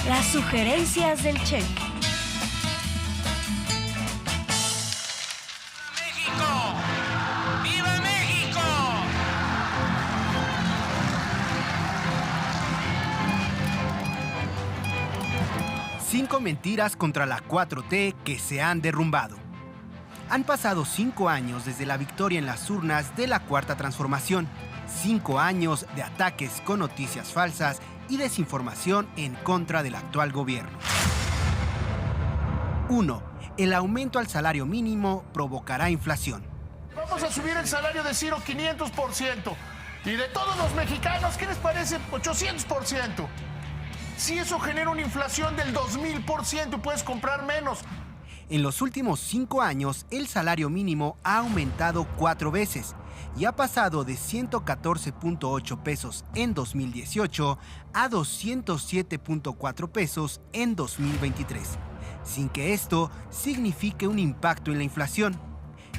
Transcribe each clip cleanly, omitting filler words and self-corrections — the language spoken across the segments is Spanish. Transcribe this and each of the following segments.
Las sugerencias del Che. ¡México! ¡Viva México! Cinco mentiras contra la 4T que se han derrumbado. Han pasado 5 años desde la victoria en las urnas de la Cuarta Transformación. 5 años de ataques con noticias falsas y desinformación en contra del actual gobierno. 1. El aumento al salario mínimo provocará inflación. Vamos a subir el salario de Ciro 500%. Y de todos los mexicanos, ¿qué les parece? 800%. Si eso genera una inflación del 2000% y puedes comprar menos. En los últimos 5 años, el salario mínimo ha aumentado 4 veces y ha pasado de 114.8 pesos en 2018 a 207.4 pesos en 2023, sin que esto signifique un impacto en la inflación.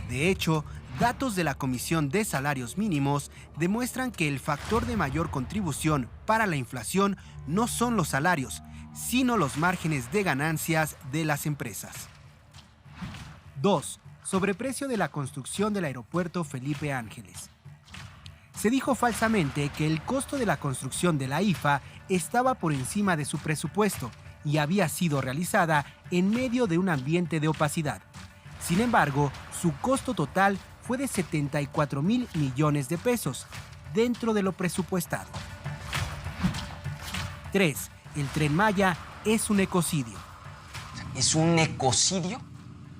De hecho, datos de la Comisión de Salarios Mínimos demuestran que el factor de mayor contribución para la inflación no son los salarios, sino los márgenes de ganancias de las empresas. 2. Sobreprecio de la construcción del aeropuerto Felipe Ángeles. Se dijo falsamente que el costo de la construcción de la IFA estaba por encima de su presupuesto y había sido realizada en medio de un ambiente de opacidad. Sin embargo, su costo total fue de 74,000 millones de pesos, dentro de lo presupuestado. 3. El Tren Maya es un ecocidio. Es un ecocidio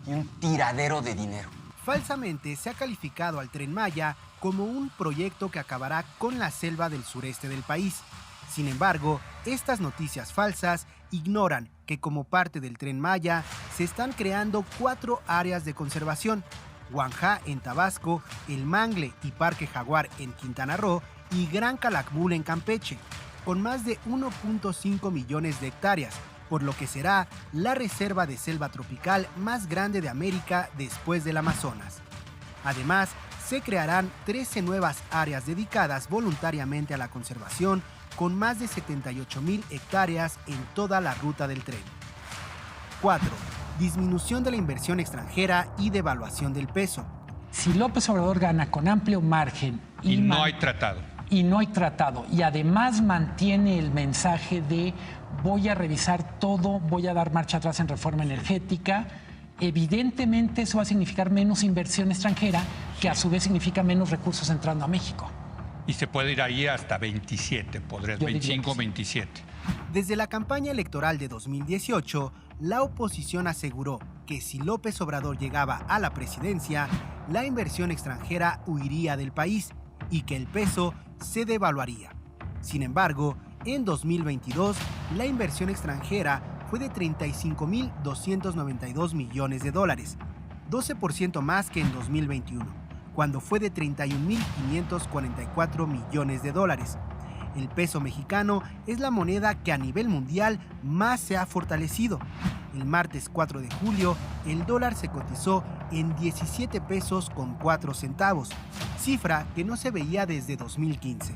y un tiradero de dinero. Falsamente se ha calificado al Tren Maya como un proyecto que acabará con la selva del sureste del país. Sin embargo, estas noticias falsas ignoran que como parte del Tren Maya se están creando 4 áreas de conservación: Guanjá en Tabasco, El Mangle y Parque Jaguar en Quintana Roo y Gran Calakmul en Campeche, con más de 1.5 millones de hectáreas, por lo que será la reserva de selva tropical más grande de América después del Amazonas. Además, se crearán 13 nuevas áreas dedicadas voluntariamente a la conservación, con más de 78,000 hectáreas en toda la ruta del tren. 4. Disminución de la inversión extranjera y devaluación del peso. Si López Obrador gana con amplio margen y no hay tratado. Y además mantiene el mensaje de voy a revisar todo, voy a dar marcha atrás en reforma energética, evidentemente eso va a significar menos inversión extranjera, que a su vez significa menos recursos entrando a México. Y se puede ir ahí hasta 27, podrías 25, 27. Desde la campaña electoral de 2018, la oposición aseguró que si López Obrador llegaba a la presidencia, la inversión extranjera huiría del país y que el peso se devaluaría. Sin embargo, en 2022, la inversión extranjera fue de 35,292 millones de dólares, 12% más que en 2021, cuando fue de 31,544 millones de dólares. El peso mexicano es la moneda que a nivel mundial más se ha fortalecido. El martes 4 de julio, el dólar se cotizó en 17 pesos con 4 centavos, cifra que no se veía desde 2015.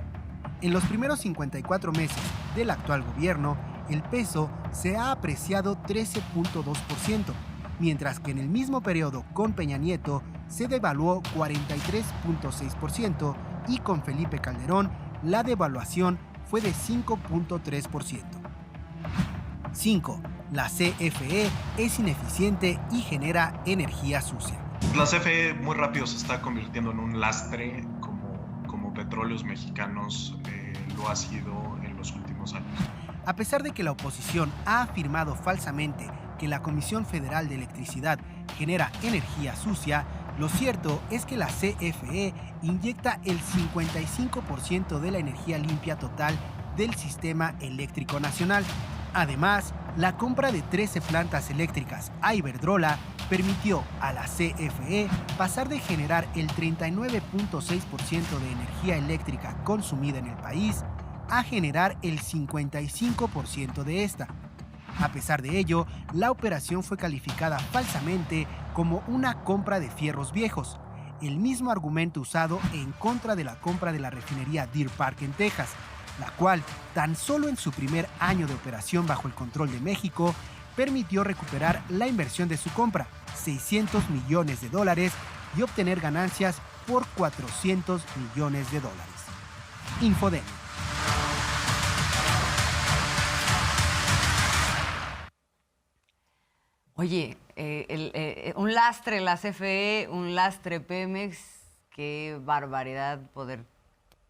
En los primeros 54 meses del actual gobierno, el peso se ha apreciado 13.2%, mientras que en el mismo periodo con Peña Nieto se devaluó 43.6% y con Felipe Calderón la devaluación fue de 5.3%. 5. La CFE es ineficiente y genera energía sucia. La CFE muy rápido se está convirtiendo en un lastre como Petróleos Mexicanos lo ha sido en los últimos años. A pesar de que la oposición ha afirmado falsamente que la Comisión Federal de Electricidad genera energía sucia, lo cierto es que la CFE inyecta el 55% de la energía limpia total del sistema eléctrico nacional. Además, la compra de 13 plantas eléctricas a Iberdrola permitió a la CFE pasar de generar el 39.6% de energía eléctrica consumida en el país a generar el 55% de esta. A pesar de ello, la operación fue calificada falsamente como una compra de fierros viejos, el mismo argumento usado en contra de la compra de la refinería Deer Park en Texas, la cual, tan solo en su primer año de operación bajo el control de México, permitió recuperar la inversión de su compra, $600 millones, y obtener ganancias por $400 millones. Infodemia. Oye, un lastre la CFE, un lastre Pemex, qué barbaridad poder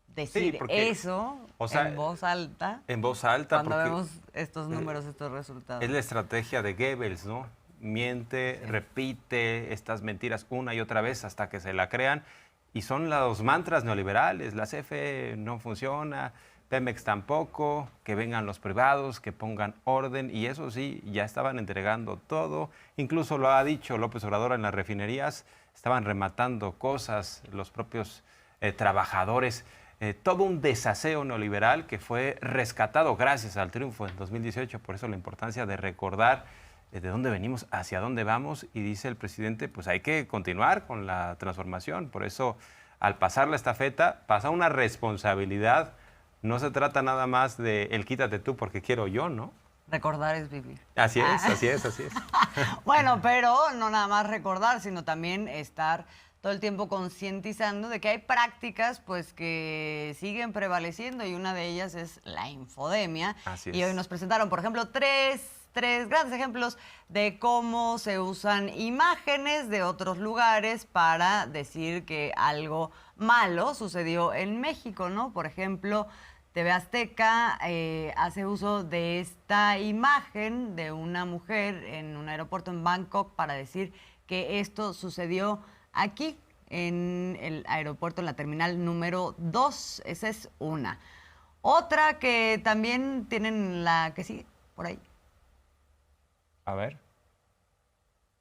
decir eso, o sea, en voz alta. En voz alta. Cuando vemos estos números, estos resultados. Es la estrategia de Goebbels, ¿no? Miente, repite estas mentiras una y otra vez hasta que se la crean. Y son los mantras neoliberales. La CFE no funciona, Pemex tampoco, que vengan los privados, que pongan orden. Y eso sí, ya estaban entregando todo. Incluso lo ha dicho López Obrador en las refinerías. Estaban rematando cosas, los propios trabajadores. Todo un desaseo neoliberal que fue rescatado gracias al triunfo en 2018. Por eso la importancia de recordar de dónde venimos, hacia dónde vamos. Y dice el presidente, pues hay que continuar con la transformación. Por eso, al pasar la estafeta, pasa una responsabilidad. No se trata nada más de el quítate tú porque quiero yo, ¿no? Recordar es vivir. Así es, así es, así es. Bueno, pero no nada más recordar, sino también estar todo el tiempo concientizando de que hay prácticas pues que siguen prevaleciendo y una de ellas es la infodemia. Así es. Y hoy nos presentaron, por ejemplo, tres grandes ejemplos de cómo se usan imágenes de otros lugares para decir que algo malo sucedió en México, ¿no? Por ejemplo, TV Azteca hace uso de esta imagen de una mujer en un aeropuerto en Bangkok para decir que esto sucedió aquí, en el aeropuerto, en la terminal número 2. Esa es una. Otra que también tienen la que sigue por ahí. A ver.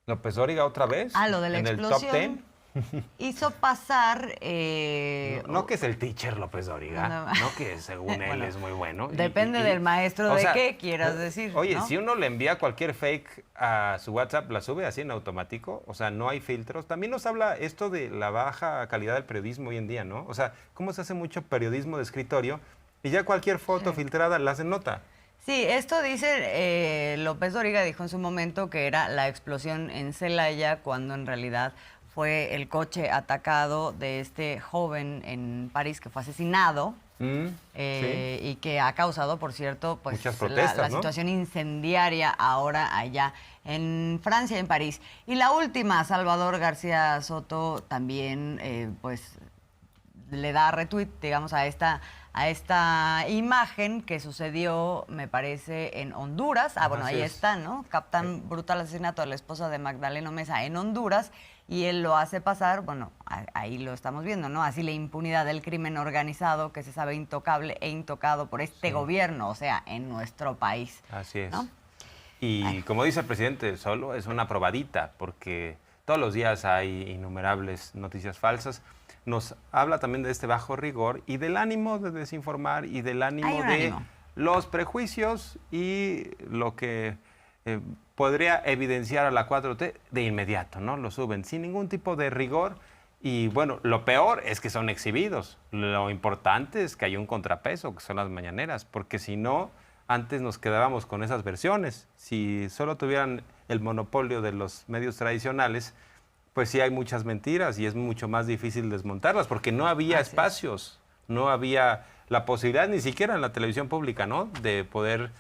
López Dóriga otra vez. Lo de la explosión. En el top 10. Hizo pasar... No que es el teacher López Dóriga, no que según él bueno, es muy bueno. Depende del maestro de qué quieras decir. Oye, ¿no? si uno le envía cualquier fake a su WhatsApp, la sube así en automático, o sea, no hay filtros. También nos habla esto de la baja calidad del periodismo hoy en día, ¿no? O sea, cómo se hace mucho periodismo de escritorio y ya cualquier foto filtrada la hacen nota. Sí, esto dice López Dóriga, dijo en su momento que era la explosión en Celaya, cuando en realidad fue el coche atacado de este joven en París que fue asesinado Sí. y que ha causado, por cierto, pues muchas protestas, la ¿no? situación incendiaria ahora allá en Francia, en París. Y la última, Salvador García Soto también pues le da retweet, digamos, a esta imagen que sucedió, me parece, en Honduras. Bueno, ahí está, ¿no? Captan brutal asesinato de la esposa de Magdaleno Mesa en Honduras, y él lo hace pasar, bueno, ahí lo estamos viendo, ¿no? Así la impunidad del crimen organizado que se sabe intocable e intocado por este gobierno, o sea, en nuestro país. Así es. ¿No? Y como dice el presidente, solo es una probadita, porque todos los días hay innumerables noticias falsas. Nos habla también de este bajo rigor y del ánimo de desinformar y del ánimo de los prejuicios y lo que podría evidenciar a la 4T de inmediato, ¿no? Lo suben sin ningún tipo de rigor y bueno, lo peor es que son exhibidos. Lo importante es que hay un contrapeso, que son las mañaneras, porque si no, antes nos quedábamos con esas versiones. Si solo tuvieran el monopolio de los medios tradicionales, pues sí hay muchas mentiras y es mucho más difícil desmontarlas porque no había espacios, no había la posibilidad ni siquiera en la televisión pública, ¿no? De poder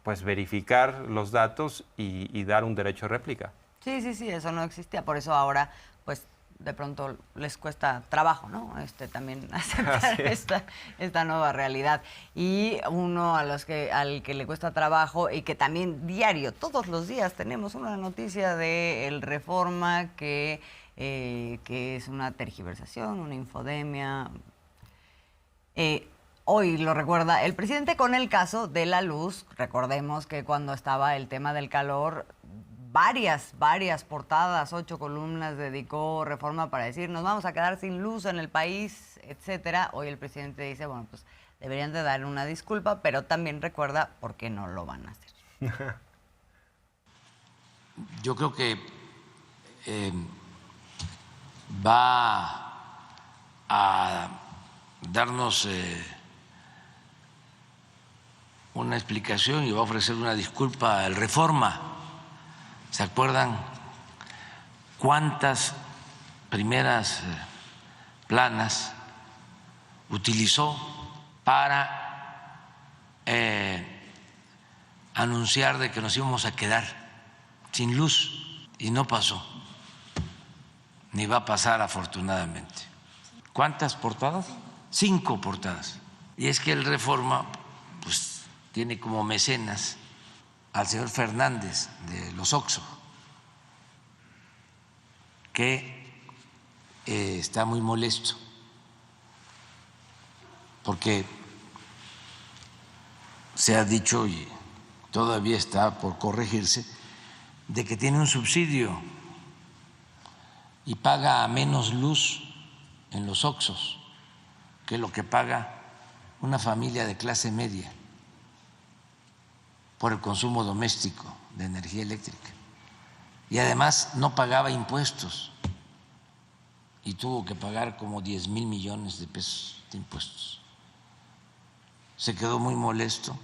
pues verificar los datos y dar un derecho a réplica. Sí, eso no existía, por eso ahora pues de pronto les cuesta trabajo, ¿no? También aceptar esta nueva realidad. Y uno al que le cuesta trabajo y que también diario, todos los días tenemos una noticia de el Reforma que es una tergiversación, una infodemia. Hoy lo recuerda el presidente con el caso de la luz. Recordemos que cuando estaba el tema del calor, varias portadas, 8 columnas dedicó Reforma para decir nos vamos a quedar sin luz en el país, etcétera. Hoy el presidente dice, bueno, pues deberían de dar una disculpa, pero también recuerda por qué no lo van a hacer. Yo creo que va a darnos una explicación y va a ofrecer una disculpa al Reforma. ¿Se acuerdan cuántas primeras planas utilizó para anunciar de que nos íbamos a quedar sin luz? Y no pasó, ni va a pasar afortunadamente. ¿Cuántas portadas? 5 portadas. Y es que el Reforma pues tiene como mecenas al señor Fernández de los Oxxo, que está muy molesto porque se ha dicho, y todavía está por corregirse, de que tiene un subsidio y paga menos luz en los Oxxos que lo que paga una familia de clase media por el consumo doméstico de energía eléctrica. Y además no pagaba impuestos y tuvo que pagar como 10,000 millones de pesos de impuestos. Se quedó muy molesto